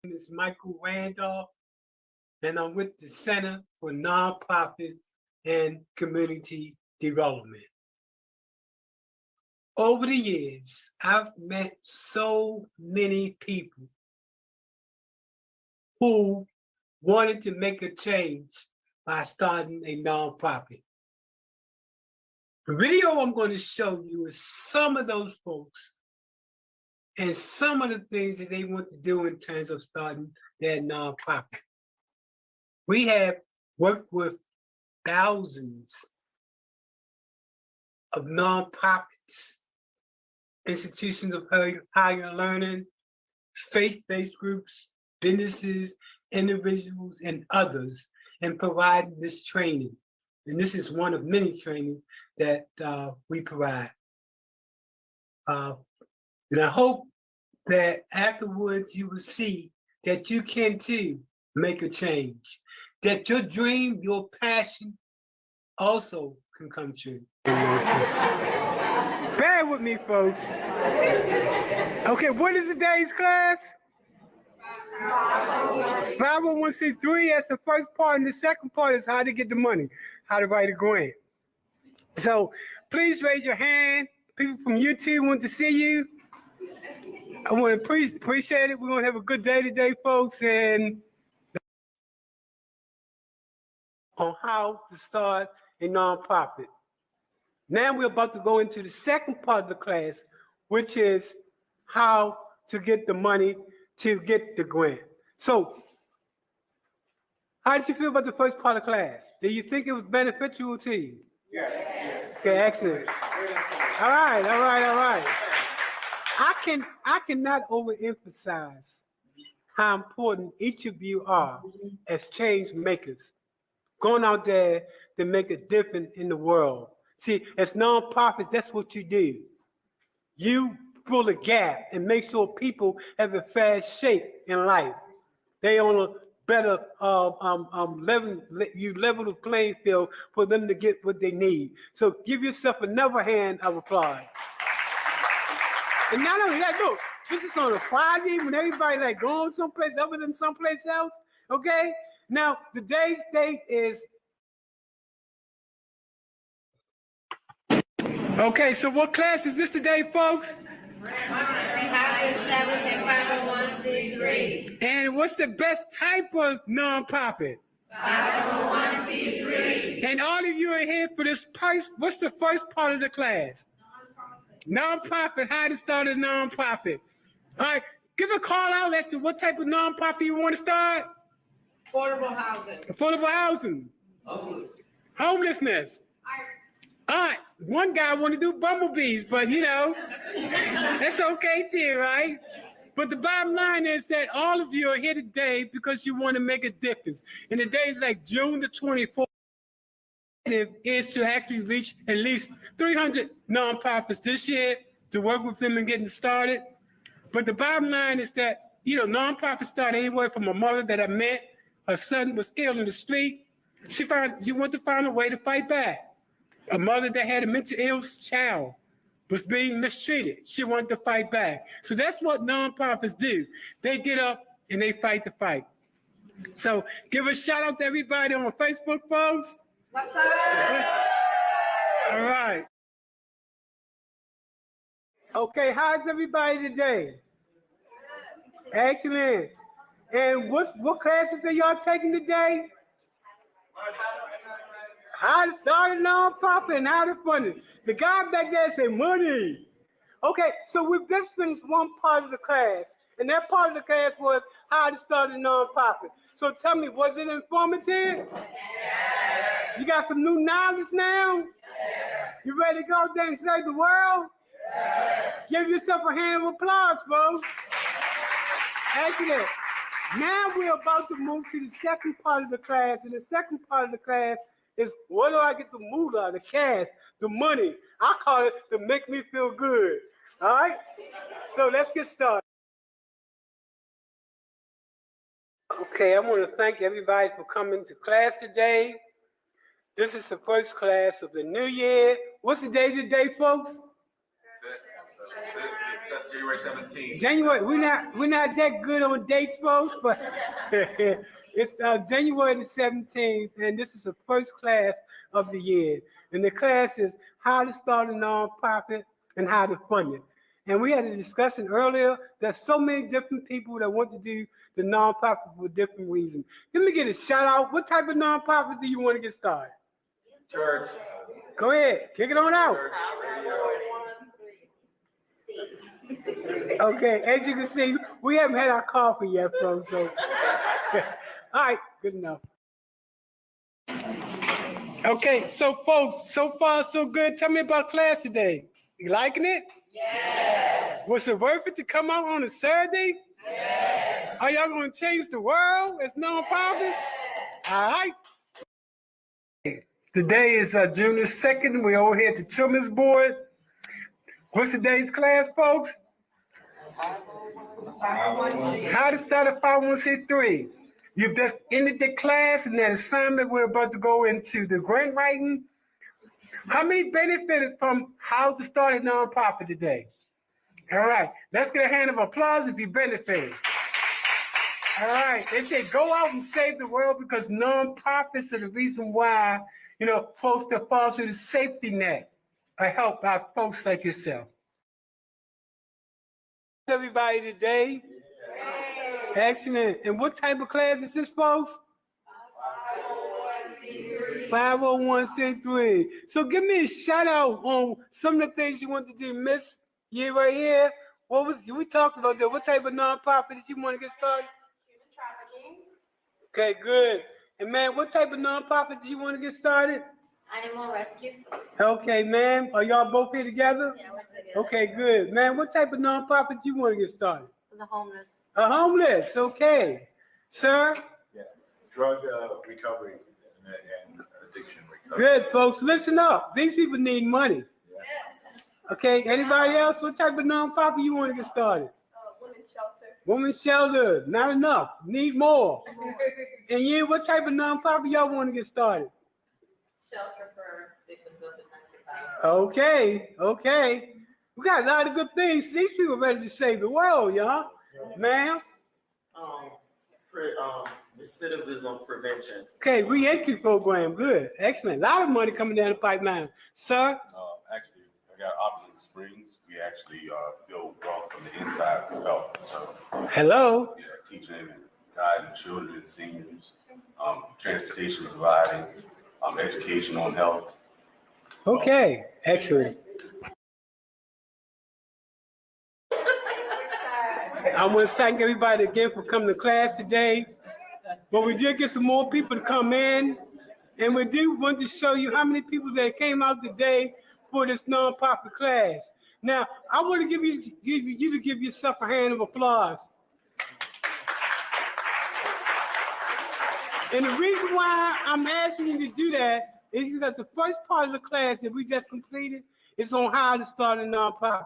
name is Michael Randolph, and I'm with the Center for Nonprofits and Community Development. Over the years, I've met so many people who wanted to make a change by starting a nonprofit. The video I'm going to show you is some of those folks and some of the things that they want to do in terms of starting their nonprofit. We have worked with thousands of nonprofits, institutions of higher learning, faith-based groups, businesses, individuals, and others in providing this training. And this is one of many training that we provide. And I hope that afterwards you will see that you can too make a change, that your dream, your passion also can come true. Bear with me, folks. Okay, what is today's class? 501c3, that's the first part, and the second part is how to get the money, how to write a grant. So please raise your hand. People from YouTube want to see you. I want to appreciate it. We're going to have a good day today, folks, and on how to start a nonprofit. Now we're about to go into the second part of the class, which is how to get the money to get the grant. So, how did you feel about the first part of class? Did you think it was beneficial to you? Yes. Okay, excellent. All right. I cannot overemphasize how important each of you are as change makers, going out there to make a difference in the world. See, as nonprofits, that's what you do. You fill a gap and make sure people have a fair shake in life. They on a better level the playing field for them to get what they need. So give yourself another hand of applause. And not only that, look, this is on a Friday when everybody like going someplace other than someplace else, okay? Now, today's date is... Okay, so what class is this today, folks? How to establish a 501c3. And what's the best type of nonprofit? 501c3. And all of you are here for this price. What's the first part of the class? Nonprofit, how to start a nonprofit. All right, give a call out as to what type of nonprofit you want to start. Affordable housing. Affordable housing. Homelessness. Arts. One guy want to do bumblebees, but you know, that's okay too, right? But the bottom line is that all of you are here today because you want to make a difference. And the days like June the 24th is to actually reach at least 300 nonprofits this year to work with them and getting started. But the bottom line is that, you know, nonprofits start anywhere from a mother that I met, her son was killed in the street. She wanted to find a way to fight back. A mother that had a mental ill child was being mistreated. She wanted to fight back. So that's what nonprofits do. They get up and they fight the fight. So give a shout out to everybody on Facebook, folks. What's up? All right. Okay, how's everybody today? Excellent. And what classes are y'all taking today? How to start a nonprofit and how to fund it. The guy back there said money. Okay, so we've just finished one part of the class, and that part of the class was how to start a nonprofit. So tell me, was it informative? Yes. You got some new knowledge now? Yes. You ready to go out there and save the world? Yes. Give yourself a hand of applause, folks. Excellent. Now we're about to move to the second part of the class, and the second part of the class is where do I get the moolah, the cash, the money? I call it to make me feel good. All right? So let's get started. Okay, I want to thank everybody for coming to class today. This is the first class of the new year. What's the day today, folks? January 17th. January, we're not that good on dates, folks, but it's January the 17th, and this is the first class of the year. And the class is how to start a nonprofit and how to fund it. And we had a discussion earlier. There's so many different people that want to do the nonprofit for different reasons. Let me get a shout out. What type of nonprofits do you want to get started? Church. Go ahead, kick it on out. Okay, as you can see, we haven't had our coffee yet, folks. So, all right, good enough. Okay, so folks, so far so good. Tell me about class today. You liking it? Yes. Was it worth it to come out on a Saturday? Yes. Are y'all gonna change the world as nonprofit? All right. Today is June the 2nd. We're over here at the Children's Board. What's today's class, folks? How to start a 501c3. You've just ended the class and that assignment. We're about to go into the grant writing. How many benefited from how to start a nonprofit today? All right, let's get a hand of applause if you benefited. All right, they say go out and save the world because nonprofits are the reason why, folks that fall through the safety net are helped by folks like yourself. Everybody today? Excellent. And what type of class is this, folks? 501c3. So give me a shout out on some of the things you want to do, Miss. You right here. We talked about that? What type of nonprofit did you want to get started? Human trafficking. Okay, good. And man, what type of nonprofit do you want to get started? Animal rescue. Okay, ma'am. Are y'all both here together? Yeah, we're together. Okay, good. Man, what type of nonprofit do you want to get started? For the homeless. A homeless. Okay. Sir? Yeah, drug recovery and addiction recovery. Good, folks. Listen up. These people need money. Okay, anybody else? What type of nonprofit you want to get started? Women's shelter. Women's shelter. Not enough. Need more. And you, what type of nonprofit y'all want to get started? Shelter for victims of domestic violence. Okay. We got a lot of good things. These people ready to save the world, y'all. Ma'am? Recidivism prevention. Okay, re-entry program. Good. Excellent. A lot of money coming down the pipeline. Sir? Actually, I got Opulent Springs. We actually build wealth from the inside to help. So, Hello? yeah, teaching and guiding children and seniors, transportation providing, education on health. Okay. Excellent. I want to thank everybody again for coming to class today. But we did get some more people to come in. And we do want to show you how many people that came out today for this nonprofit class. Now, I want to give you to give yourself a hand of applause. And the reason why I'm asking you to do that is because the first part of the class that we just completed is on how to start a nonprofit.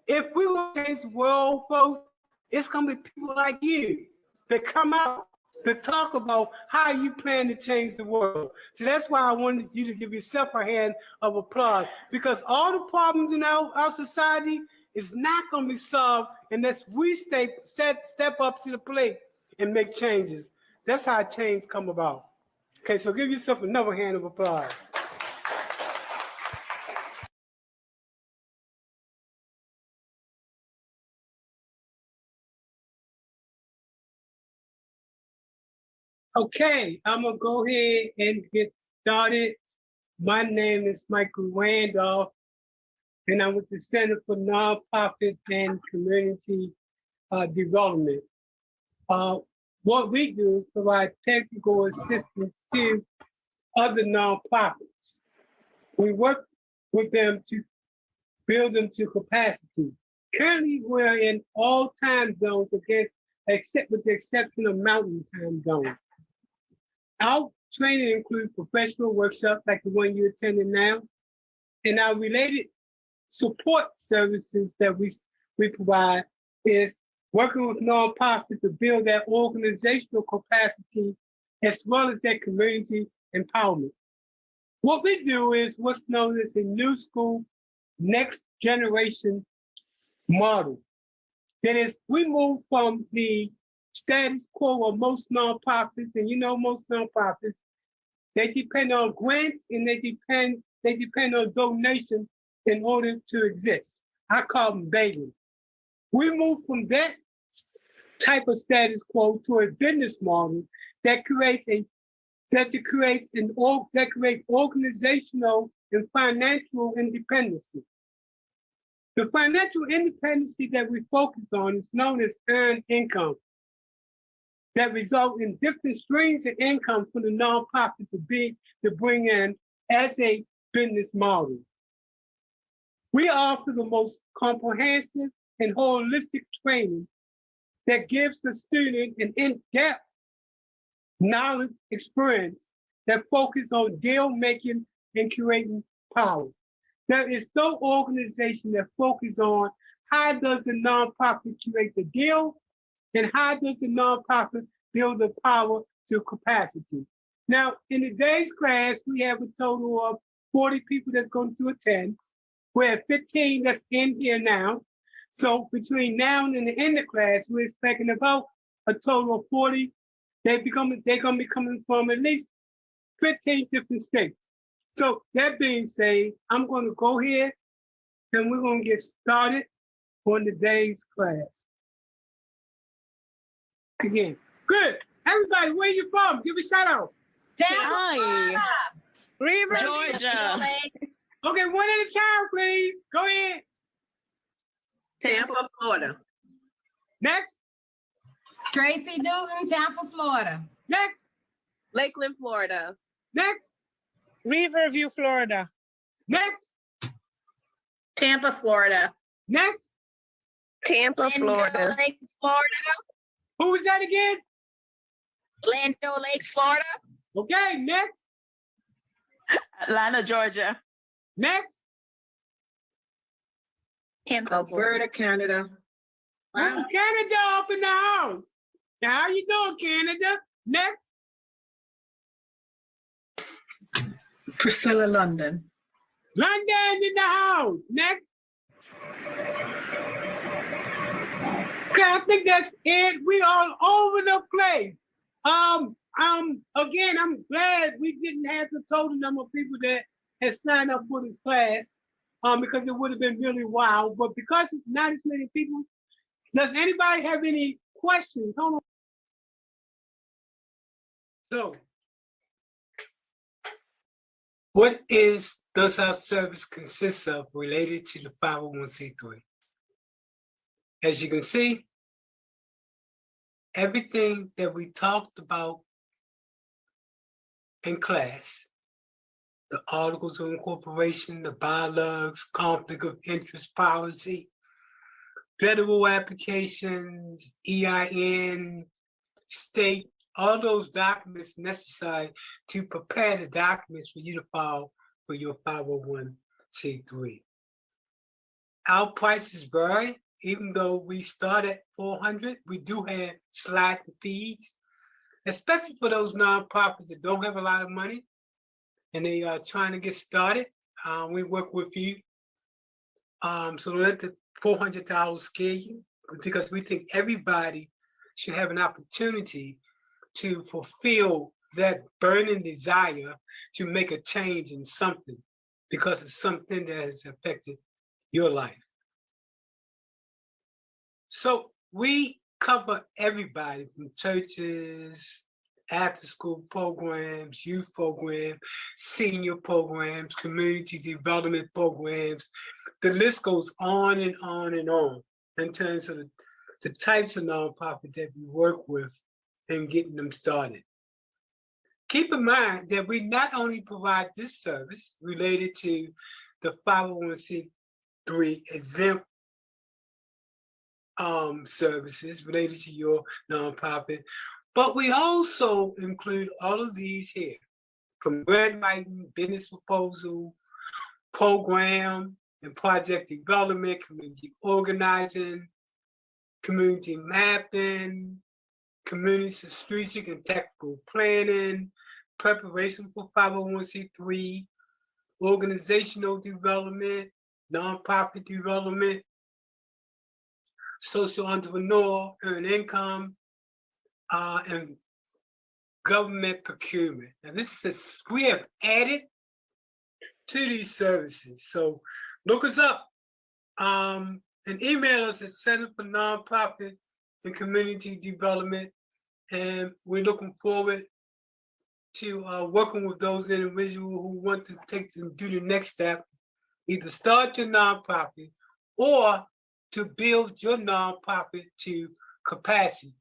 If we want to change the world, folks, it's going to be people like you that come out to talk about how you plan to change the world. So that's why I wanted you to give yourself a hand of applause, because all the problems in our society is not going to be solved unless we step up to the plate and make changes. That's how change come about. Okay, so give yourself another hand of applause. Okay, I'm gonna go ahead and get started. My name is Michael Randolph, and I'm with the Center for Nonprofit and Community Development. What we do is provide technical assistance to other nonprofits. We work with them to build them to capacity. Currently, we're in all time zones with the exception of Mountain Time Zone. Our training includes professional workshops like the one you're attending now, and our related support services that we provide is working with nonprofits to build their organizational capacity as well as their community empowerment. What we do is what's known as a new school, next generation model. Then as we move from the status quo of most nonprofits, and you know most nonprofits, they depend on grants and they depend on donations in order to exist. I call them begging. We move from that type of status quo to a business model that creates organizational and financial independence. The financial independence that we focus on is known as earned income, that result in different streams of income for the nonprofit to bring in as a business model. We offer the most comprehensive and holistic training that gives the student an in-depth knowledge experience that focuses on deal making and creating power. There is no organization that focuses on how does the nonprofit create the deal and how does the nonprofit build the power to capacity. Now, in today's class, we have a total of 40 people that's going to attend. We have 15 that's in here now. So between now and the end of class, we're expecting about a total of 40. They're gonna be coming from at least 15 different states. So that being said, I'm gonna go here and we're gonna get started on today's class. Again, good. Everybody, where you from? Give a shout out. Hi. River, Georgia. Okay, one at a time, please. Go ahead. Tampa, Florida. Next, Tracy Newton, Tampa, Florida. next, Lakeland, Florida. next, Riverview, Florida. next, Tampa, Florida. next. Tampa, Florida. Lakes, Florida. Who was that again? Glendale Lakes, Florida. Okay, next, Atlanta, Georgia. next. Tampa, Alberta, Canada. Wow. Canada up in the house. Now, how you doing, Canada? Next, Priscilla, London. London in the house. Next. Okay, I think that's it. We all over the place. Again, I'm glad we didn't have the total number of people that had signed up for this class, because it would have been really wild. But because it's not as many people, does anybody have any questions? Hold on. So, what does our service consist of related to the 501c3? As you can see, everything that we talked about in class, the articles of incorporation, the bylaws, conflict of interest policy, federal applications, EIN, state, all those documents necessary to prepare the documents for you to file for your 501c3. Our prices vary. Even though we start at $400, we do have sliding fees, especially for those nonprofits that don't have a lot of money and they are trying to get started. We work with you. So let the $400 scare you, because we think everybody should have an opportunity to fulfill that burning desire to make a change in something, because it's something that has affected your life. So we cover everybody from churches, after-school programs, youth programs, senior programs, community development programs. The list goes on and on and on in terms of the types of nonprofits that we work with and getting them started. Keep in mind that we not only provide this service related to the 501c3 exempt services related to your nonprofit, but we also include all of these here, from grant writing, business proposal, program and project development, community organizing, community mapping, community strategic and technical planning, preparation for 501c3, organizational development, nonprofit development, social entrepreneur, earn income, and government procurement. Now this is, we have added to these services. So look us up and email us at Center for Nonprofit and Community Development. And we're looking forward to working with those individuals who want to do the next step, either start your nonprofit or to build your nonprofit to capacity.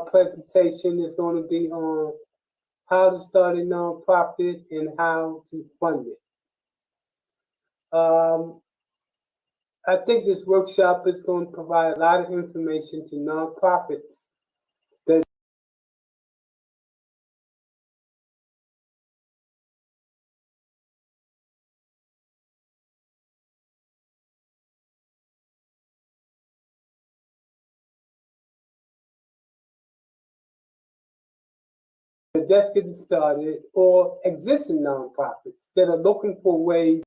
Presentation is going to be on how to start a nonprofit and how to fund it. I think this workshop is going to provide a lot of information to nonprofits that are just getting started or existing nonprofits that are looking for ways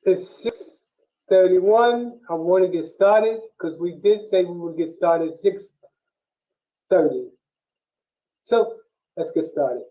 It's 6:31. I want to get started because we did say we would get started at 6:30. So let's get started.